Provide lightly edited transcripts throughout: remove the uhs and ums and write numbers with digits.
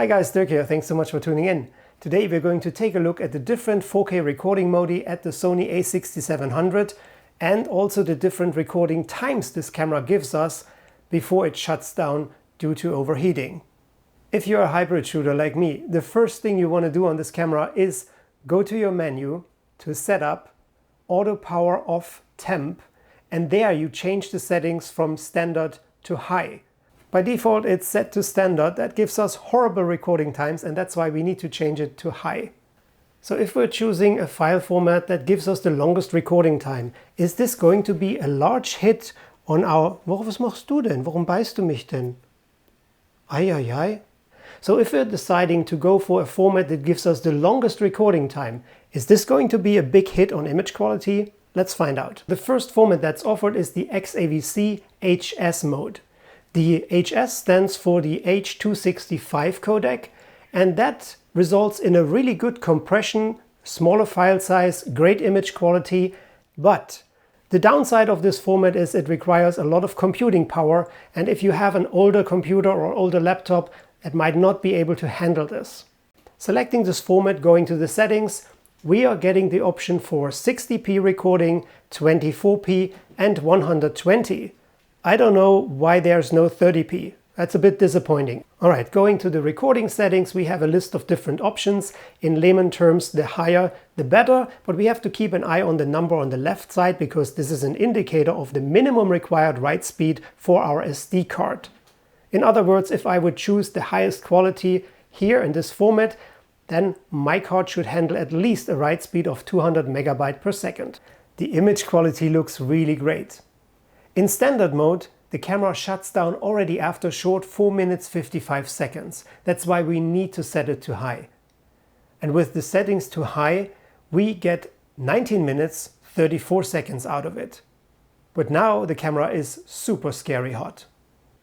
Hi guys, Dirk here. Thanks so much for tuning in. Today we're going to take a look at the different 4K recording modi at the Sony a6700 and also the different recording times this camera gives us before it shuts down due to overheating. If you're a hybrid shooter like me, the first thing you want to do on this camera is go to your menu to Setup, Auto Power Off Temp, and there you change the settings from standard to high. By default it's set to standard. That gives us horrible recording times, and that's why we need to change it to high. So if we're choosing a file format that gives us the longest recording time, is this going to be a large hit on our... Was machst du denn? Warum beißt du mich denn? Ai. So if we're deciding to go for a format that gives us the longest recording time, is this going to be a big hit on image quality? Let's find out. The first format that's offered is the XAVC HS mode. The HS stands for the H.265 codec, and that results in a really good compression, smaller file size, great image quality, but the downside of this format is it requires a lot of computing power, and if you have an older computer or older laptop, it might not be able to handle this. Selecting this format, going to the settings, we are getting the option for 60p recording, 24p and 120. I don't know why there's no 30p. That's a bit disappointing. Alright, going to the recording settings, we have a list of different options. In layman terms, the higher the better, but we have to keep an eye on the number on the left side because this is an indicator of the minimum required write speed for our SD card. In other words, if I would choose the highest quality here in this format, then my card should handle at least a write speed of 200 megabytes per second. The image quality looks really great. In standard mode, the camera shuts down already after a short 4 minutes 55 seconds. That's why we need to set it to high. And with the settings to high, we get 19 minutes 34 seconds out of it. But now the camera is super scary hot.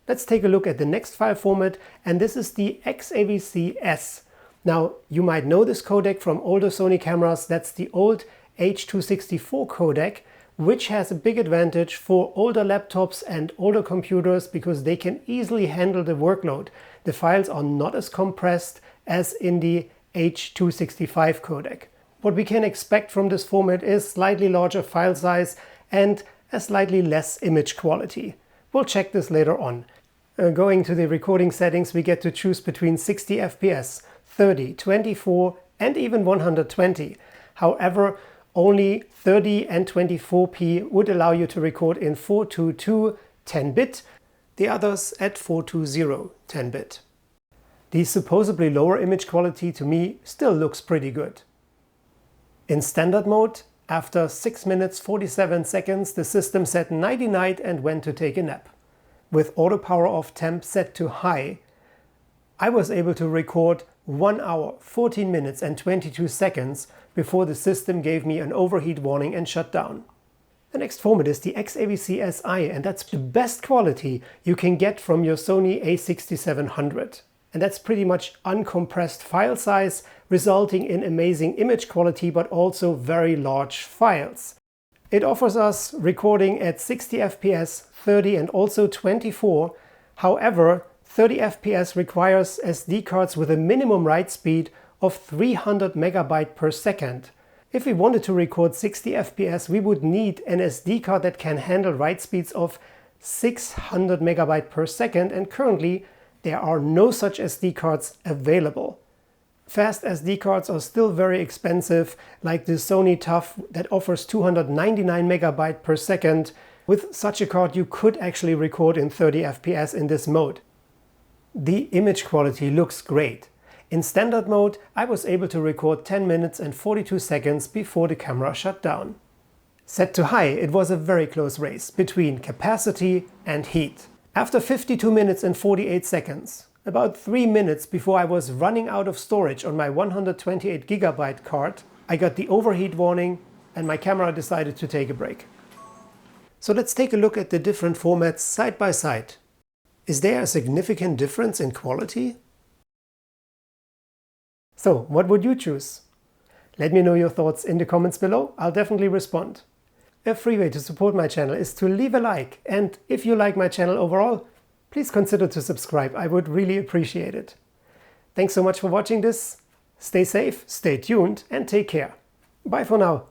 Let's take a look at the next file format, and this is the XAVC S. Now, you might know this codec from older Sony cameras. That's the old H.264 codec, which has a big advantage for older laptops and older computers because they can easily handle the workload. The files are not as compressed as in the H.265 codec. What we can expect from this format is slightly larger file size and a slightly less image quality. We'll check this later on. Going to the recording settings, we get to choose between 60 FPS, 30, 24 and even 120. However, only 30 and 24p would allow you to record in 422 10-bit, the others at 420 10-bit. The supposedly lower image quality to me still looks pretty good. In standard mode, after 6 minutes 47 seconds, the system said nighty-night and went to take a nap. With auto power off temp set to high, I was able to record 1 hour, 14 minutes and 22 seconds before the system gave me an overheat warning and shut down. The next format is the XAVC S-I, and that's the best quality you can get from your Sony a6700. And that's pretty much uncompressed file size, resulting in amazing image quality but also very large files. It offers us recording at 60 FPS, 30 and also 24. However, 30 FPS requires SD cards with a minimum write speed of 300 megabytes per second. If we wanted to record 60 FPS, we would need an SD card that can handle write speeds of 600 megabytes per second, and currently there are no such SD cards available. Fast SD cards are still very expensive, like the Sony TUF that offers 299 megabytes per second. With such a card you could actually record in 30 FPS in this mode. The image quality looks great. In standard mode, I was able to record 10 minutes and 42 seconds before the camera shut down. Set to high, it was a very close race between capacity and heat. After 52 minutes and 48 seconds, about 3 minutes before I was running out of storage on my 128GB card, I got the overheat warning and my camera decided to take a break. So let's take a look at the different formats side by side. Is there a significant difference in quality? So, what would you choose? Let me know your thoughts in the comments below. I'll definitely respond. A free way to support my channel is to leave a like, and if you like my channel overall, please consider to subscribe. I would really appreciate it. Thanks so much for watching this. Stay safe, stay tuned, and take care. Bye for now.